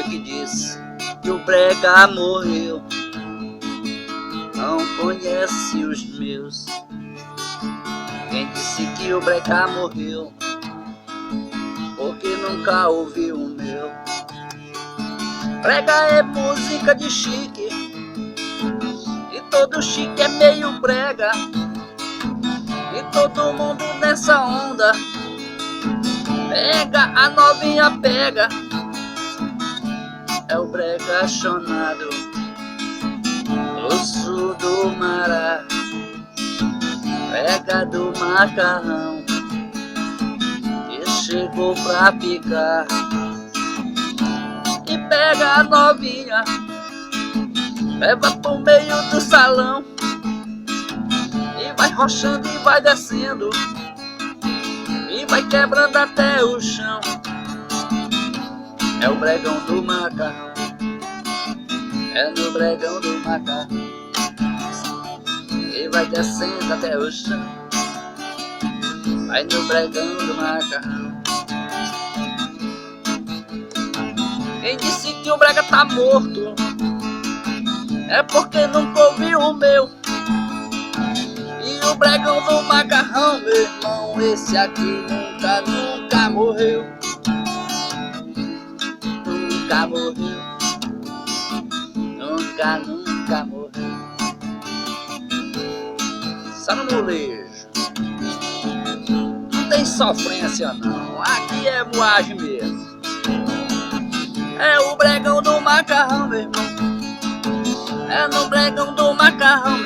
foi que disse que o brega morreu? Não conhece os meus. Quem disse que o brega morreu? Porque nunca ouviu o meu. Brega é música de chique, e todo chique é meio brega, e todo mundo nessa onda pega, a novinha pega. É o brega chonado do sul do Mará, brega do macarrão que chegou pra picar. E pega a novinha, leva pro meio do salão, e vai rochando e vai descendo, e vai quebrando até o chão. É o bregão do macarrão, é no bregão do macarrão, e vai descendo até o chão. Vai no bregão do macarrão. Quem disse que o brega tá morto é porque nunca ouviu o meu. E o bregão do macarrão, meu irmão, esse aqui nunca morreu. Nunca morreu. Nunca morreu. Só no molejo. Não tem sofrência não, aqui é moagem mesmo. É o bregão do macarrão, meu irmão. É no bregão do macarrão,